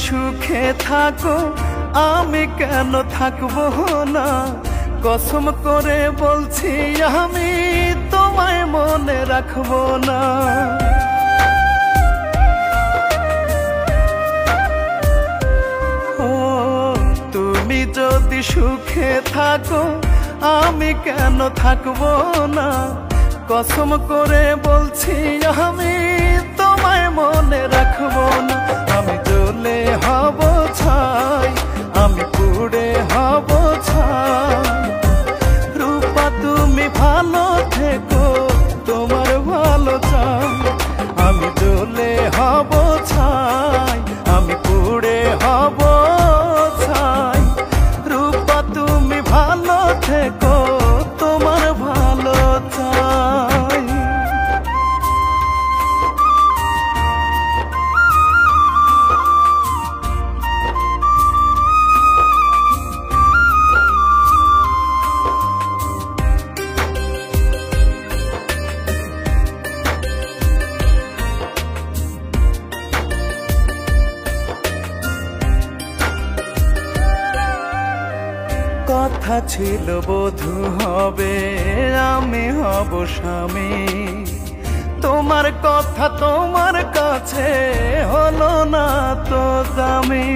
সুখে থাকো আমি কেন থাকবো না, কসম করে বলছি আমি তোমায় মনে রাখবো না। ও তুমি যদি সুখে থাকো আমি কেন থাকবো না, কসম করে বলছি আমি তোমায় মনে রাখবো না। আমি জ্বলে হব ছাই, আমি পুড়ে হব ছাই, রূপা তুমি ভালো থেকো তোমার ভালো চাই। আমি জ্বলে হব ছাই, আমি পুড়ে হব ছাই, রূপা তুমি ভালো থেকো তোমার ভালো চাই। কথা ছিল বধূ হবে আমি হব স্বামী, তোমার কথা তোমার কাছে হলো না তো দামি।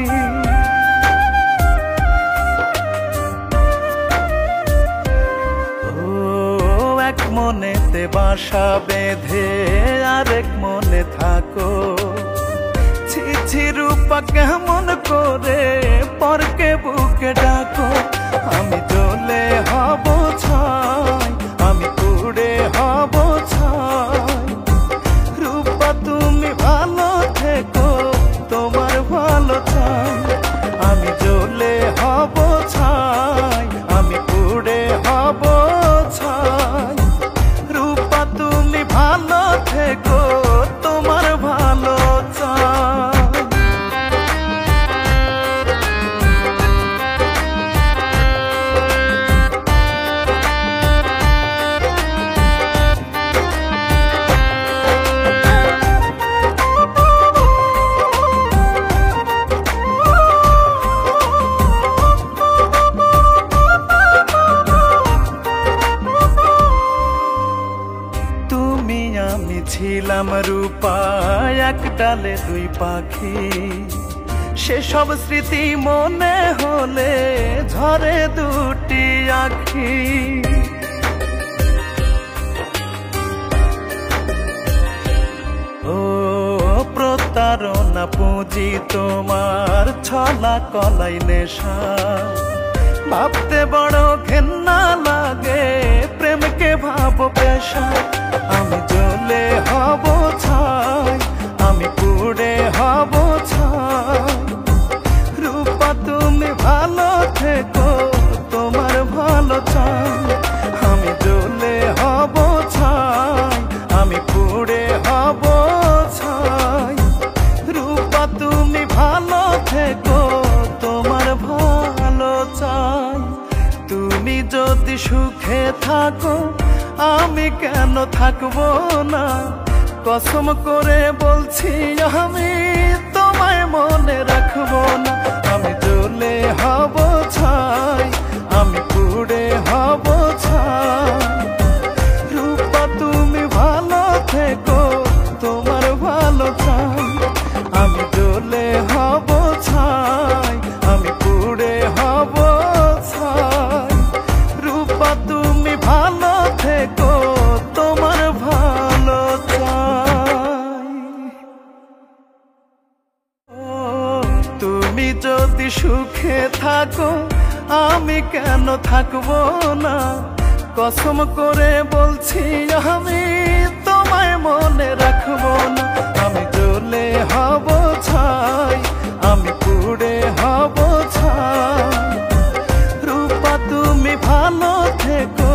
ও এক মনেতে বাসা বেঁধে আরেক মনে থাকো, ছি ছি রূপা কেমন করে পরকে বুকে ডাকো। আমি জ্বলে হব ছাই, আমি পুড়ে হব ছাই, রূপা তুমি ভালো থেকো তোমার ভালো চাই। আমি জ্বলে হব ছাই, আমি পুড়ে হব ছাই, রূপা তুমি ভালো থেকো তোমার ভালো চাই। ছিলাম রূপা এক ডালে দুই পাখি, সেসব স্মৃতি মনে হলে ঝরে দুটি আখি। ও প্রতারণা পুঁজি তোমার ছলা কলাই নেশা, ভাবতে বড় ঘেন্না লাগে প্রেমকে ভাবো পেশা। আমি জ্বলে হব ছাই, আমি পুড়ে হব ছাই, রূপা তুমি ভালো থেকো তোমার ভালো চাই। আমি জ্বলে হব ছাই, আমি পুড়ে হব ছাই, রূপা তুমি ভালো থেকো তোমার ভালো চাই। তুমি যদি সুখে থাকো আমি কেন থাকবো না, কসম করে বলছি আমি তোমায় মনে রাখবো না। আমি জ্বলে হব ছাই, আমি পুড়ে হব ছাই, রূপা তুমি ভালো থেকো তোমার ভালো চাই। আমি জ্বলে হব ছাই, আমি পুড়ে হব ছাই, রূপা তুমি ভালো থেকো তোমার ভালো চাই। ও তুমি যদি সুখে থাকো আমি কেন থাকবো না, কসম করে বলছি আমি তোমায় মনে রাখবো না। আমি জ্বলে হব ছাই, আমি পুড়ে হব ছাই, রূপা তুমি ভালো থেকো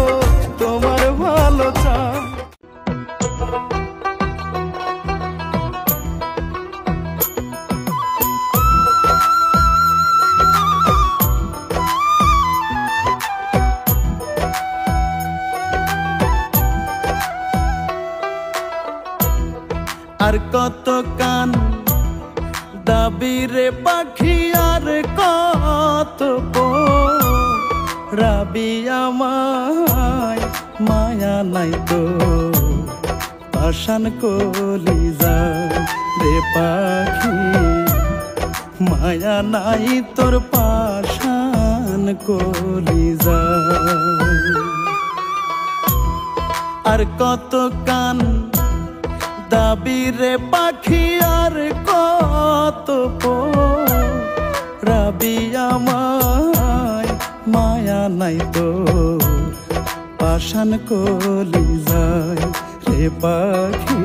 তোমার ভালো চাই। আর কত কান দাবি রে পাখি আর কত রাবি আমায় মায়া নাই তো পাষাণ কলিজা রে পাখি মায়া নাই তোর পাষাণ কলিজা আর কত কান দাবি রে পাখি আর কত রাবি আমায় মায়া নাই তো পাষাণ কলিজায় রে পাখি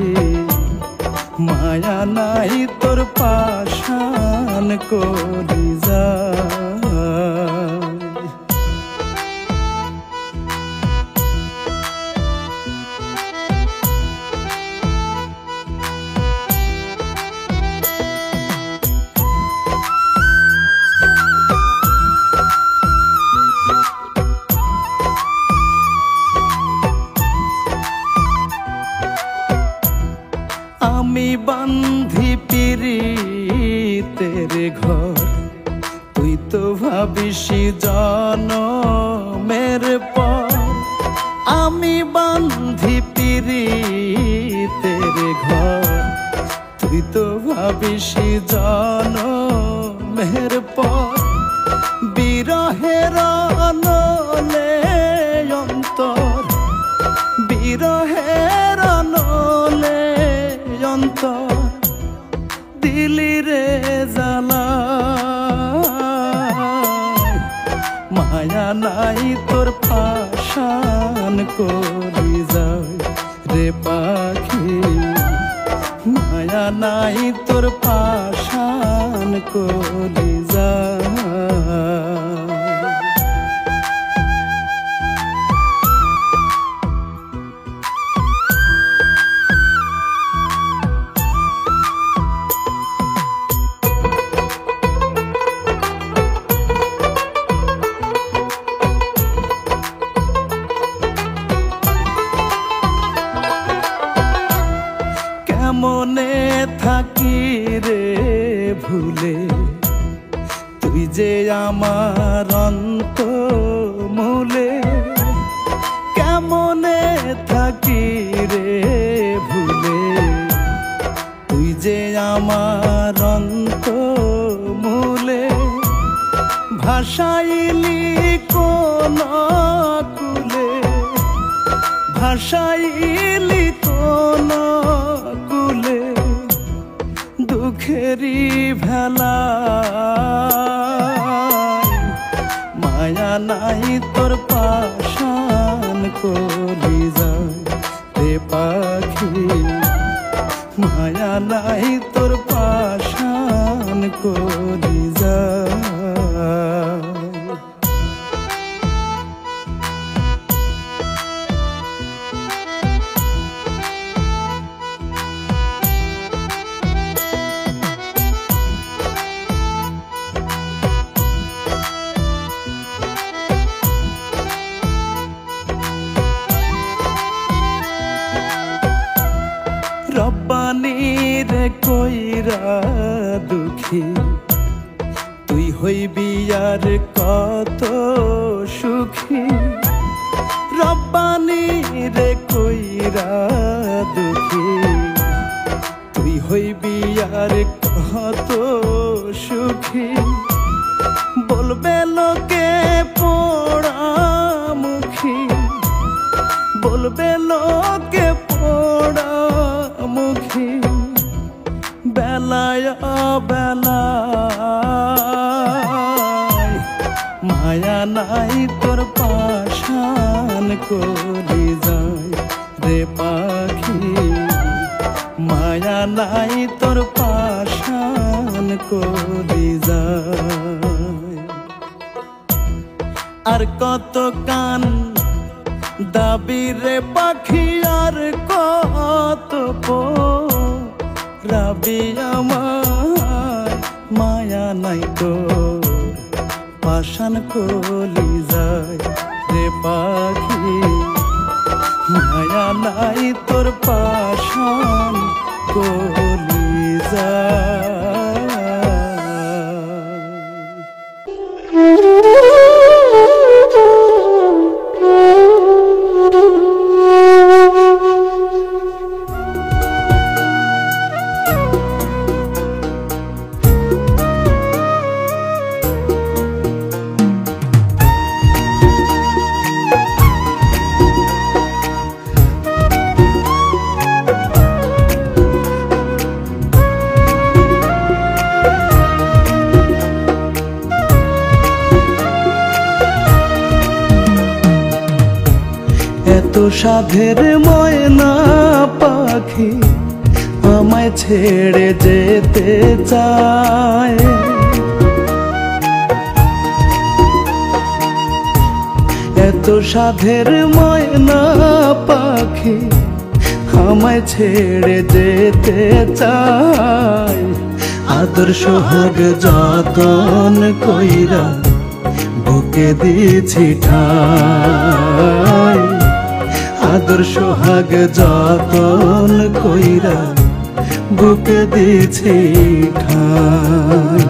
মায়া নাই তোর পাষাণ কলিজায় আমি বান্ধি পিরিতের ঘর তুই তো ভাবিস জনমের পর আমি বান্ধি পিরিতের ঘর তুই তো ভাবিস জনমের পর বিরহের নলে অন্তর বিরহের নলে অন্তর দিলি রে জ্বালা মায়া নাই তোর পাষাণ কলিজায় রে পাখি মায়া নাই তোর পাষাণ কলিজায় মনে থাকি রে ভুলে তুই যে আমার অন্তরমূলে কেমনে থাকি রে ভুলে তুই যে আমার অন্তরমূলে ভাষাইলি কোন কুলে ভাষাইলি কোন কুলে দুঃখেরি ভেলা মায়া নাই তোর পাষাণ কলিজায় রে পাখি মায়া নাই তোর পাষাণ কলিজায় রব্বানি রে কইরা দুঃখী তুই হইবি আর কত সুখী রব্বানি রে কইরা দুঃখী তুই হইবি আর কত সুখী বলবে লোকে পোড়া মুখী বলবে লোকে পোড়া মুখী বেলায় বেলায় মায়া নাই তোর পাষাণ কলিজায় রে পাখি মায়া নাই তোর পাষাণ কলিজায় আর কত কান দাবি রে পাখি আর কত রাবি আমায় মায়া নাই তো পাষাণ কলিজায় রে পাখি মায়া নাই তোর পাষাণ কলিজায় এত সাধের ময়না পাখি আমায় ছেড়ে যেতে চায়। এত সাধের ময়না পাখি আমায় ছেড়ে যেতে চায়। আদর সোহাগ যতন কইরা বুকে দিয়েছি ঠাই। আদর সোহাগ যতন কইরা বুকে দিয়েছি ঠাই।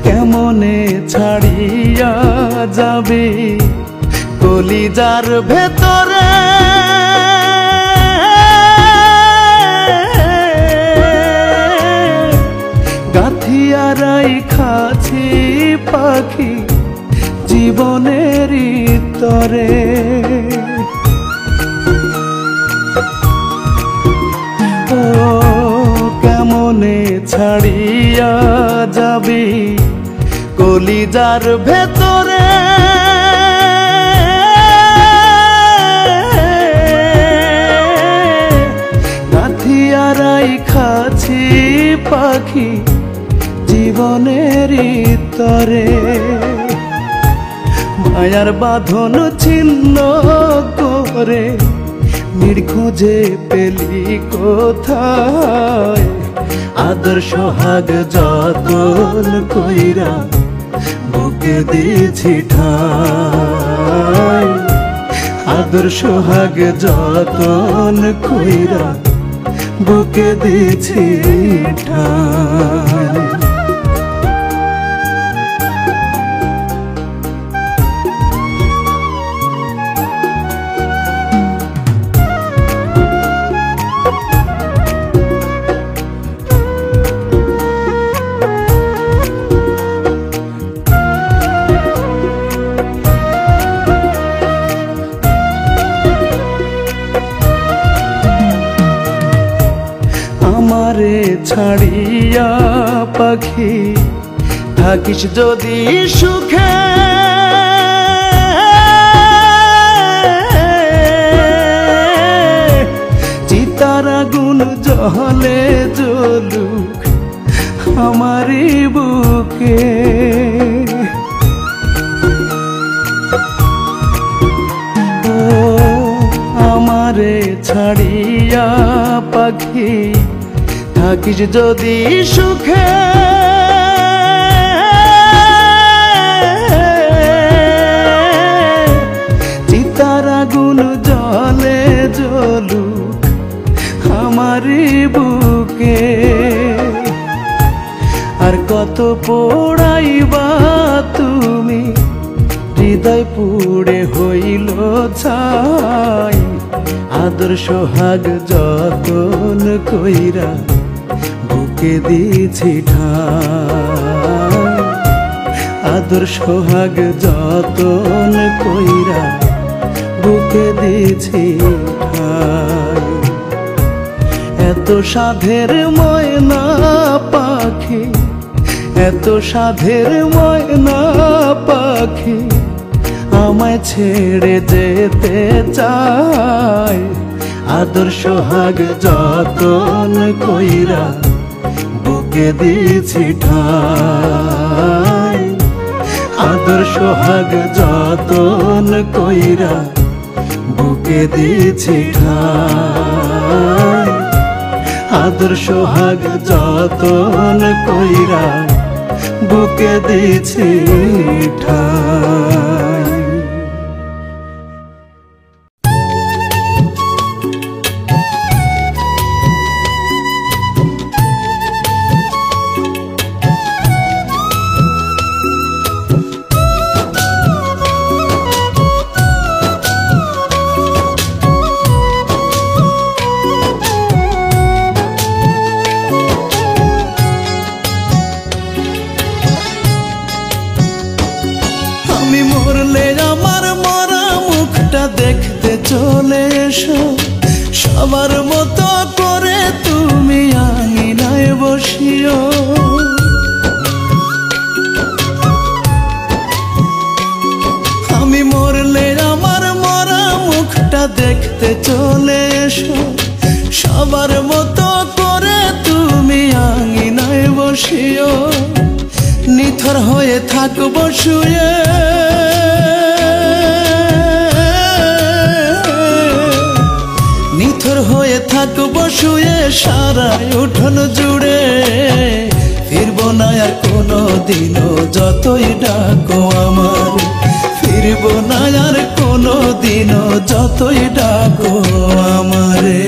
কেমনে ছাড়িয়া যাবে কলিজার ভেতরে গাথিয়ারাই খাছি পাখি জীবনের তরে। ও কেমনে ছাড়িয়া যাবি কলিজার ভেতরে গাথিয়ারাই খাছি পাখি জীবনের তরে। মায়ার বাঁধন ছিন্ন করে নির খুঁজে পেলি কোথায়। আদর সোহাগ যতন কইরা বুকে দিয়েছি ঠাই। আদর সোহাগ যতন কইরা বুকে দিয়েছি ঠাই। আমারে ছাড়িয়া পাখি থাকিস যদি সুখে চিতার আগুন জলে জ্বলুক আমারই বুকে। ও আমারে ছাড়িয়া পাখি থাকিস যদি সুখে চিতার আগুন জলে জ্বলুক আমারই বুকে। আর কত পোড়াইবা তুমি হৃদয় পুড়ে হইল ছাই। আদর সোহাগ যতন কইরা বুকে দিয়েছি ঠাই। আদর সোহাগ যতন কইরা বুকে দিয়েছি ঠাই। এত সাধের ময়না পাখি এত সাধের ময়না পাখি আমায় ছেড়ে যেতে চায়। আদর সোহাগ যতন কইরা বুকে দিয়েছি ঠাই। আদর সোহাগ যতন কইরা বুকে দিয়েছি ঠাই। আদর সোহাগ যতন কইরা বুকে দিয়েছি ঠাই। মতো করে তুমি আঙিনায় বসিও, নিথর হয়ে থাকবো শুয়ে। নিথর হয়ে থাকবো শুয়ে সারা উঠোন জুড়ে, ফিরবো না আর কোনো দিনও যতই ডাকো আমার, ফিরবো না আর কোনো দিনও যতই ডাকো আমারে।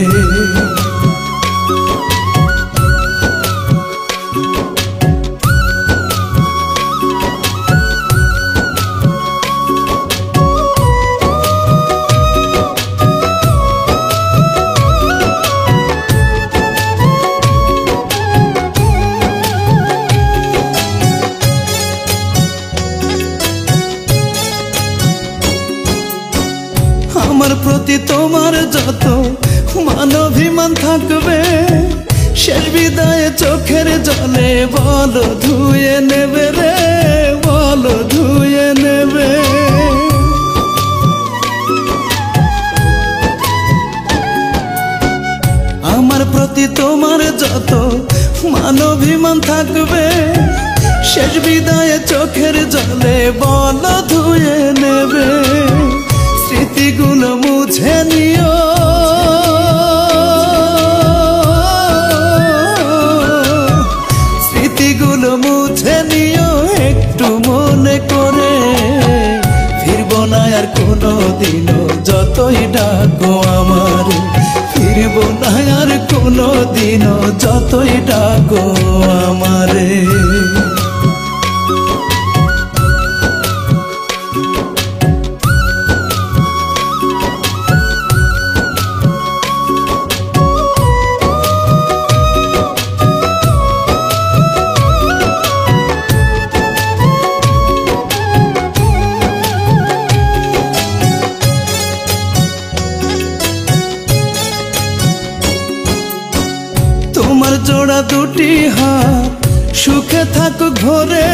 আমার প্রতি তোমার যত মান অভিমান থাকবে, শেষ বিদায়ে চোখের জলে বলো ধুয়ে নেবে রে, বলো ধুয়ে নেবে। আমার প্রতি তোমার যত মান অভিমান থাকবে, শেষ বিদায়ে চোখের জলে বলো ধুয়ে নেবে। স্মৃতিগুলো মুছে নিও, স্মৃতিগুলো মুছে নিও একটু মনে করে, ফিরবো না আর কোনো দিনও যতই ডাকো আমার, ফিরবো না আর কোনো দিনও যতই ডাকো আমারে। তোমার জোড়া দুটি হাত সুখে থাকুক ঘরে,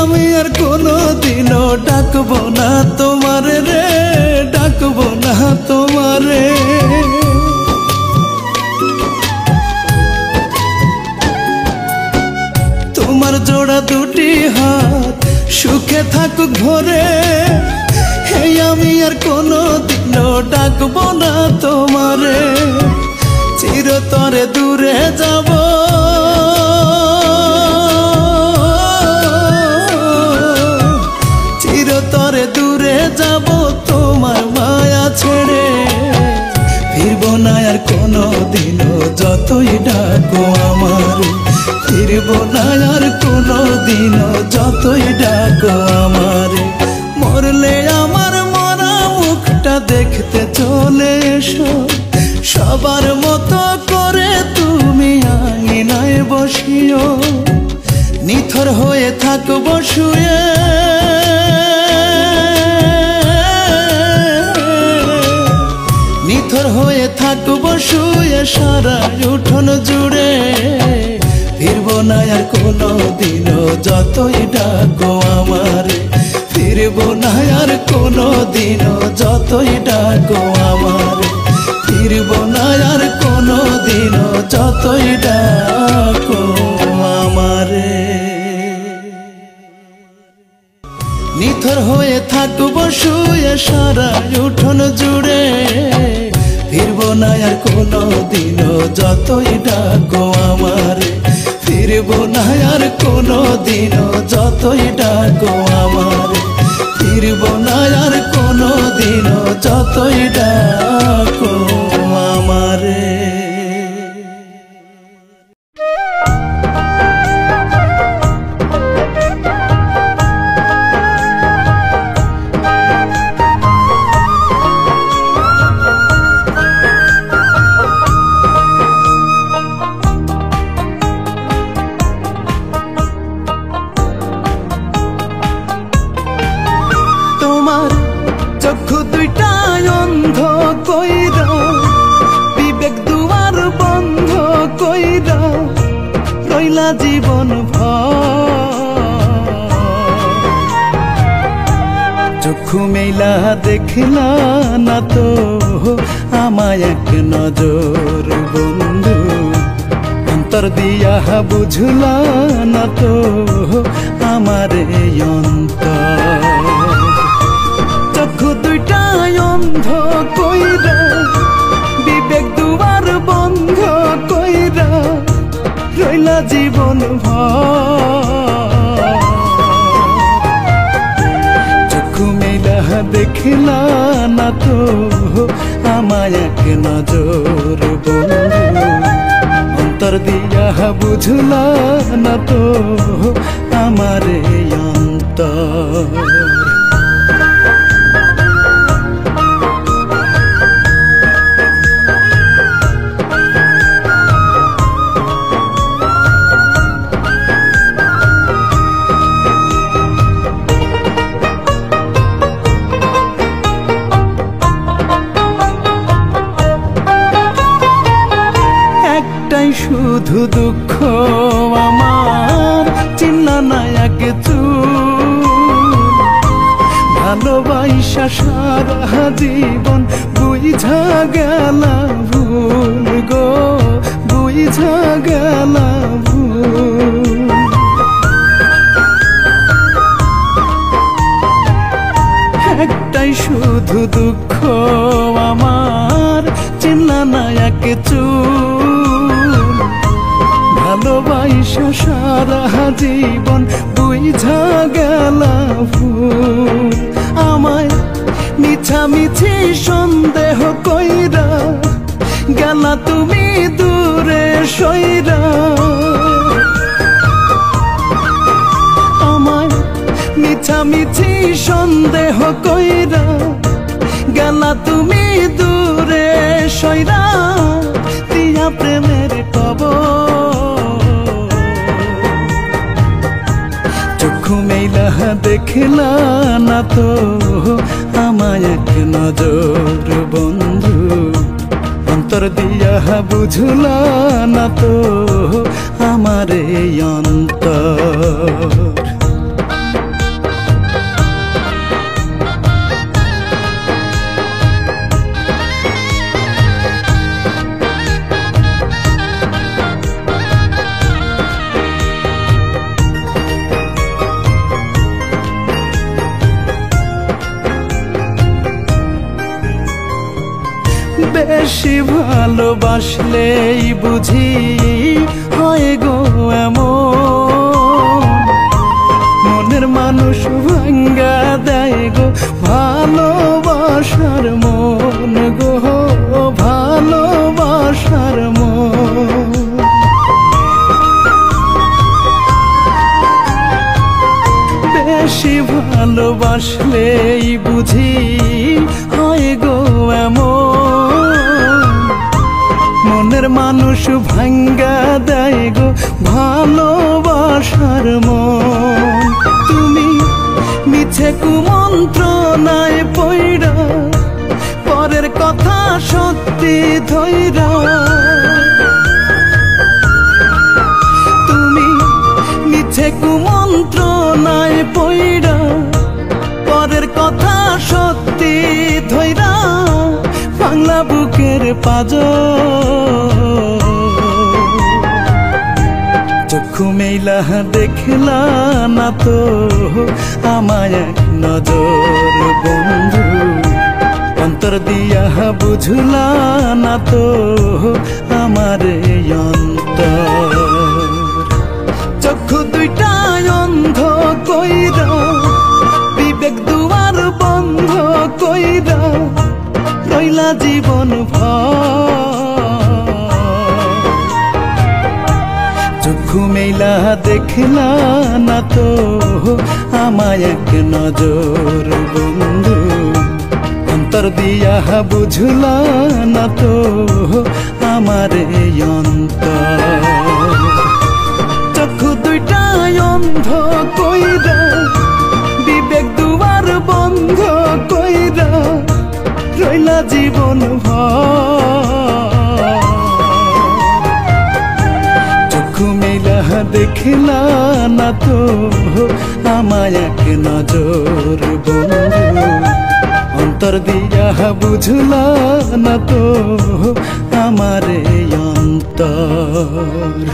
আমি আর কোনো দিনও ডাকবো না তোমারে রে, ডাকবো না তোমারে। তোমার জোড়া দুটি হাত সুখে থাকুক ঘরে, আমি আর কোনো দিনও ডাকবো না তোমারে। চিরতরে দূরে যাব, চিরতরে দূরে যাব তোমার মায়া ছেড়ে, ফিরবো না আর কোনো দিনও যতই ডাকো আমার, ফিরবো না আর কোনো দিনও যতই ডাকো আমার। মরলে আমার মরা মুখটা দেখতে চলে এসো, সবার মতো করে তুমি আঙিনায় বসিও, নিথর হয়ে থাকবো শুয়ে। নিথর হয়ে থাকবো শুয়ে সারা উঠোন জুড়ে, ফিরবো না আর কোনো দিনও যতই ডাকো আমার, ফিরবো না আর কোনো দিনও যতই ডাকো আমার, ফিরবো না আর কোনো দিনও যতই ডাকো আমারে। নিথর হয়ে থাকবো শুয়ে সারা উঠোন জুড়ে, ফিরবো না আর কোনো দিনও যতই ডাকো আমার, ফিরবো না আর কোনো দিনও যতই ডাকো আমার, ফিরবো না আর কোনো দিনও যতই ডাকো আমারে। চক্ষু দুইটায় অন্ধ কইরা, বিবেক দুয়ার বন্ধ কইরা রইলা জীবন ভর। চক্ষু চক্ষু মেলা দেখলা না তো আমায় এক নজর বন্ধু, অন্তর দিয়া বুঝলা না তো আমার এই অন্তর। চক্ষু দুইটাই অন্ধ কইরা, বিবেক দুয়ার বন্ধ কইরা রইলা জীবন ভর। চক্ষু মেলা দেখলা না তো আমায় এক নজর বন্ধু, অন্তর দিয়া বুঝলা না তো আমার এই অন্তর। শুধু দুঃখ আমার চিন্না না এক চুল, ভালোবাসা সারা জীবন বুঝা গেলা ভুল গো, বুঝা গেলা ভুল। একটাই শুধু দুঃখ আমার চিন্না না এক চুল, ভালোবাসা সারা জীবন বুঝা গেলা ভুল। আমায় মিছামিছি সন্দেহ কইরা গেলা তুমি দূরে সইরা, আমায় মিছামিছি সন্দেহ কইরা গেলা তুমি দূরে সইরা দিয়া প্রেমের কবর। চক্ষু মেলা দেখলা না তো আমায় এক নজর বন্ধু, অন্তর দিয়া বুঝলা না তো আমার এই অন্তর। বেশি ভালোবাসলেই বুঝি হয় গো এমন, মনের মানুষ ভাঙ্গা দেয় গো ভালোবাসার মন গো, ভালোবাসার মন। বেশি ভালোবাসলেই বুঝি হয় গো এমন, মনের মানুষ ভাঙ্গা দেয় গো ভালোবাসার মন। তুমি মিছে কুমন্ত্রণায় পইরা পরের কথা সত্যি ধইরা, তুমি মিছে কুমন্ত্রণায় পইরা পরের কথা সত্যি ধইরা বাংলা বুকের পাজর। চক্ষু মেলা দেখলা না তো আমায় এক নজর বন্ধু, অন্তর দিয়া বুঝলা না তো আমার এই অন্তর। চক্ষু দুইটাই অন্ধ কইরা, বিবেক দুয়ার বন্ধ কইরা রইলা জীবন ভর। চক্ষু মেলা দেখলা না তো আমায় এক নজর বন্ধু, অন্তর দিয়া বুঝলা না তো আমার এই অন্তর। চক্ষু দুইটাই অন্ধ কইরা, বিবেক দুয়ার বন্ধ কইরা রইলা জীবন ভর। চক্ষু মেলা দেখলা না তো আমায় এক নজর বন্ধু, উত্তর দিয়া বুঝলা না তো আমারে অন্তর।